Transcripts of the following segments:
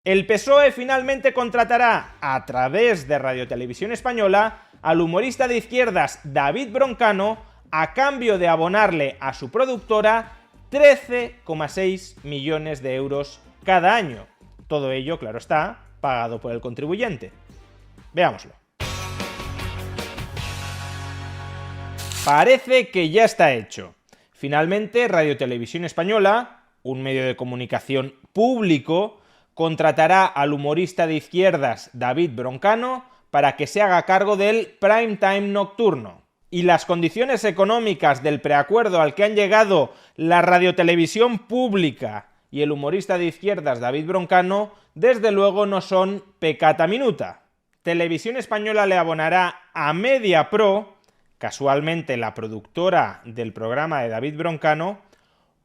El PSOE finalmente contratará, a través de Radio Televisión Española, al humorista de izquierdas David Broncano a cambio de abonarle a su productora 13,6 millones de euros cada año. Todo ello, claro está, pagado por el contribuyente. Veámoslo. Parece que ya está hecho. Finalmente, Radio Televisión Española, un medio de comunicación público, contratará al humorista de izquierdas David Broncano para que se haga cargo del prime time nocturno. Y las condiciones económicas del preacuerdo al que han llegado la radiotelevisión pública y el humorista de izquierdas David Broncano, desde luego no son peccata minuta. Televisión Española le abonará a Mediapro, casualmente la productora del programa de David Broncano,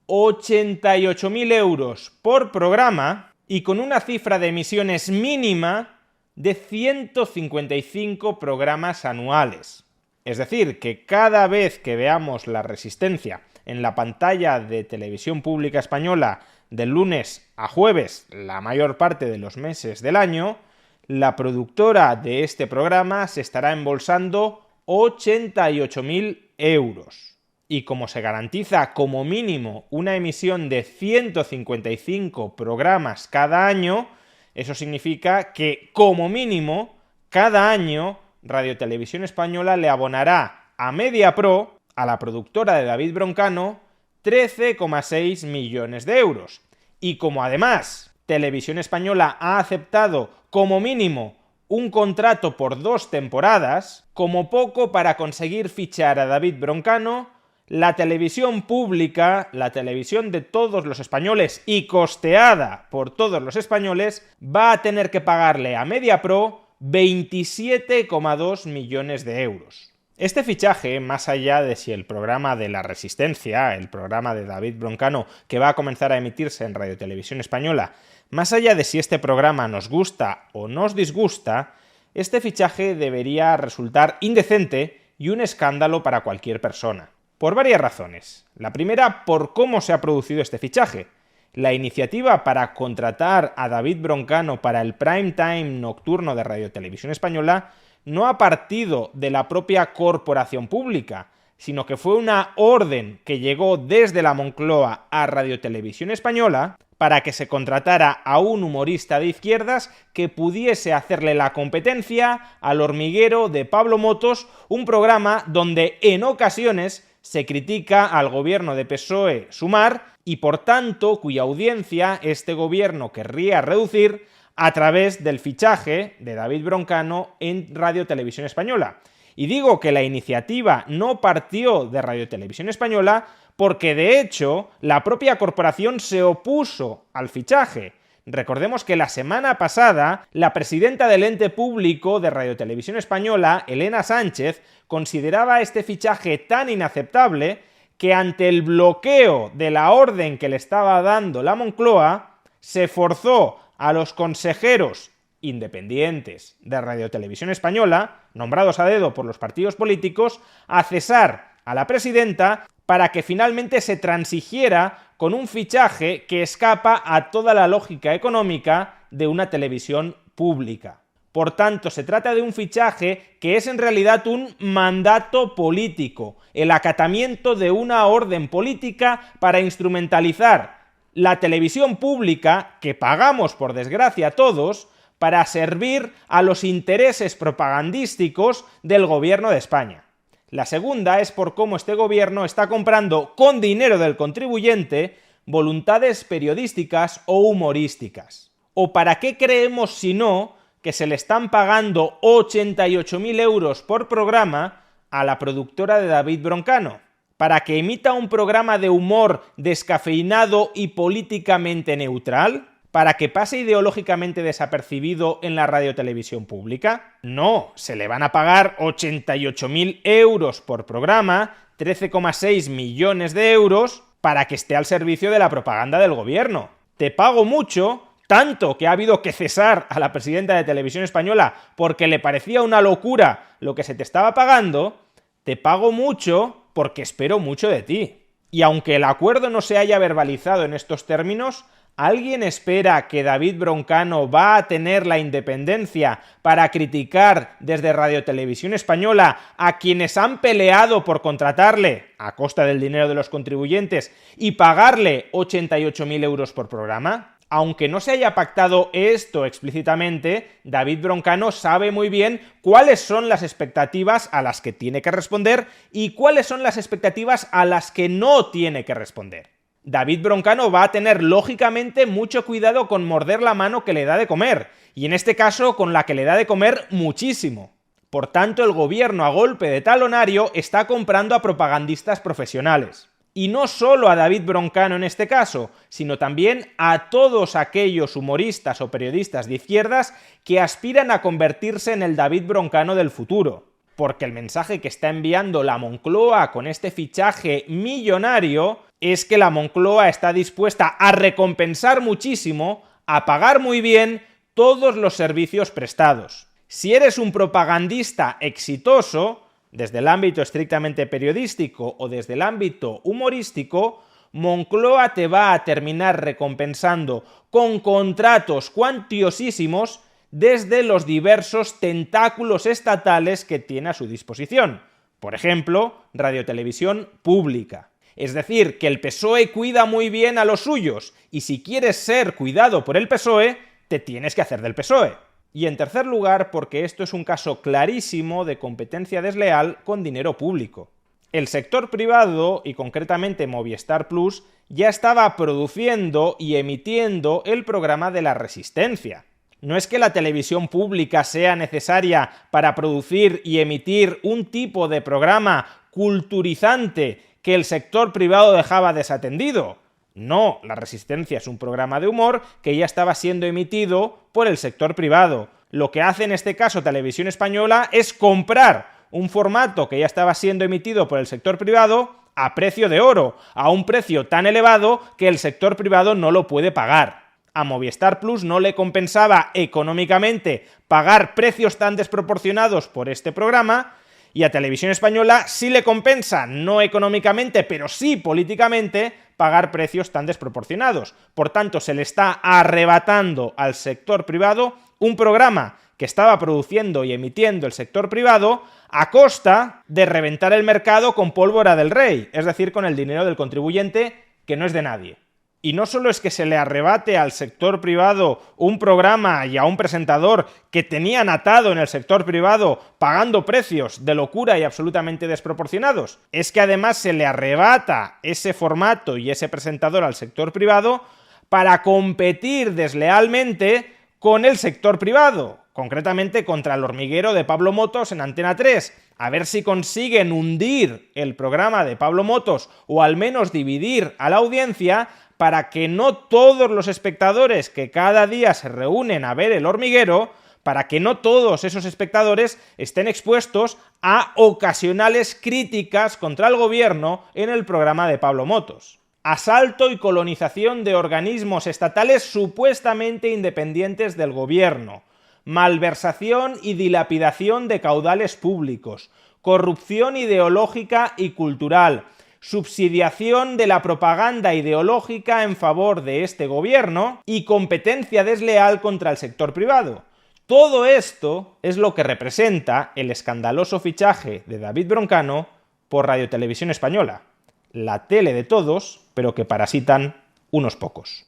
88.000 euros por programa y con una cifra de emisiones mínima de 155 programas anuales. Es decir, que cada vez que veamos La Resistencia en la pantalla de Televisión Pública Española de lunes a jueves, la mayor parte de los meses del año, la productora de este programa se estará embolsando 88.000 euros. Y como se garantiza como mínimo una emisión de 155 programas cada año, eso significa que como mínimo cada año Radio Televisión Española le abonará a Mediapro, a la productora de David Broncano, 13,6 millones de euros. Y como además Televisión Española ha aceptado como mínimo un contrato por 2 temporadas, como poco para conseguir fichar a David Broncano, la televisión pública, la televisión de todos los españoles y costeada por todos los españoles, va a tener que pagarle a Mediapro 27,2 millones de euros. Este fichaje, más allá de si el programa de La Resistencia, el programa de David Broncano, que va a comenzar a emitirse en Radio Televisión Española, más allá de si este programa nos gusta o nos disgusta, este fichaje debería resultar indecente y un escándalo para cualquier persona. Por varias razones. La primera, por cómo se ha producido este fichaje. La iniciativa para contratar a David Broncano para el prime time nocturno de Radio Televisión Española no ha partido de la propia corporación pública, sino que fue una orden que llegó desde la Moncloa a Radio Televisión Española para que se contratara a un humorista de izquierdas que pudiese hacerle la competencia al Hormiguero de Pablo Motos, un programa donde en ocasiones se critica al gobierno de PSOE-Sumar y por tanto cuya audiencia este gobierno querría reducir a través del fichaje de David Broncano en Radio Televisión Española. Y digo que la iniciativa no partió de Radio Televisión Española porque de hecho la propia corporación se opuso al fichaje. Recordemos que la semana pasada la presidenta del ente público de Radio Televisión Española, Elena Sánchez, consideraba este fichaje tan inaceptable que ante el bloqueo de la orden que le estaba dando la Moncloa, se forzó a los consejeros independientes de Radio Televisión Española, nombrados a dedo por los partidos políticos, a cesar a la presidenta para que finalmente se transigiera con un fichaje que escapa a toda la lógica económica de una televisión pública. Por tanto, se trata de un fichaje que es en realidad un mandato político, el acatamiento de una orden política para instrumentalizar la televisión pública, que pagamos por desgracia todos, para servir a los intereses propagandísticos del gobierno de España. La segunda es por cómo este gobierno está comprando con dinero del contribuyente voluntades periodísticas o humorísticas. ¿O para qué creemos si no que se le están pagando 88.000 euros por programa a la productora de David Broncano? ¿Para que emita un programa de humor descafeinado y políticamente neutral? ¿Para que pase ideológicamente desapercibido en la radiotelevisión pública? No, se le van a pagar 88.000 euros por programa, 13,6 millones de euros, para que esté al servicio de la propaganda del gobierno. Te pago mucho, tanto que ha habido que cesar a la presidenta de Televisión Española porque le parecía una locura lo que se te estaba pagando, te pago mucho porque espero mucho de ti. Y aunque el acuerdo no se haya verbalizado en estos términos, ¿Alguien espera que David Broncano va a tener la independencia para criticar desde Radio Televisión Española a quienes han peleado por contratarle, a costa del dinero de los contribuyentes, y pagarle 88.000 euros por programa? Aunque no se haya pactado esto explícitamente, David Broncano sabe muy bien cuáles son las expectativas a las que tiene que responder y cuáles son las expectativas a las que no tiene que responder. David Broncano va a tener, lógicamente, mucho cuidado con morder la mano que le da de comer, y en este caso con la que le da de comer muchísimo. Por tanto, el gobierno, a golpe de talonario, está comprando a propagandistas profesionales. Y no solo a David Broncano en este caso, sino también a todos aquellos humoristas o periodistas de izquierdas que aspiran a convertirse en el David Broncano del futuro. Porque el mensaje que está enviando la Moncloa con este fichaje millonario es que la Moncloa está dispuesta a recompensar muchísimo, a pagar muy bien todos los servicios prestados. Si eres un propagandista exitoso, desde el ámbito estrictamente periodístico o desde el ámbito humorístico, Moncloa te va a terminar recompensando con contratos cuantiosísimos desde los diversos tentáculos estatales que tiene a su disposición. Por ejemplo, Radiotelevisión Pública. Es decir, que el PSOE cuida muy bien a los suyos, y si quieres ser cuidado por el PSOE, te tienes que hacer del PSOE. Y en tercer lugar, porque esto es un caso clarísimo de competencia desleal con dinero público. El sector privado, y concretamente Movistar Plus, ya estaba produciendo y emitiendo el programa de La Resistencia. No es que la televisión pública sea necesaria para producir y emitir un tipo de programa culturizante que el sector privado dejaba desatendido. No, La Resistencia es un programa de humor que ya estaba siendo emitido por el sector privado. Lo que hace en este caso Televisión Española es comprar un formato que ya estaba siendo emitido por el sector privado a precio de oro, a un precio tan elevado que el sector privado no lo puede pagar. A Movistar Plus no le compensaba económicamente pagar precios tan desproporcionados por este programa, y a Televisión Española sí le compensa, no económicamente, pero sí políticamente, pagar precios tan desproporcionados. Por tanto, se le está arrebatando al sector privado un programa que estaba produciendo y emitiendo el sector privado a costa de reventar el mercado con pólvora del rey, es decir, con el dinero del contribuyente, que no es de nadie. Y no solo es que se le arrebate al sector privado un programa y a un presentador que tenían atado en el sector privado pagando precios de locura y absolutamente desproporcionados, es que además se le arrebata ese formato y ese presentador al sector privado para competir deslealmente con el sector privado, concretamente contra El Hormiguero de Pablo Motos en Antena 3, a ver si consiguen hundir el programa de Pablo Motos o al menos dividir a la audiencia para que no todos los espectadores que cada día se reúnen a ver El Hormiguero, para que no todos esos espectadores estén expuestos a ocasionales críticas contra el gobierno en el programa de Pablo Motos. Asalto y colonización de organismos estatales supuestamente independientes del gobierno, malversación y dilapidación de caudales públicos, corrupción ideológica y cultural, subsidiación de la propaganda ideológica en favor de este gobierno y competencia desleal contra el sector privado. Todo esto es lo que representa el escandaloso fichaje de David Broncano por Radiotelevisión Española, la tele de todos, pero que parasitan unos pocos.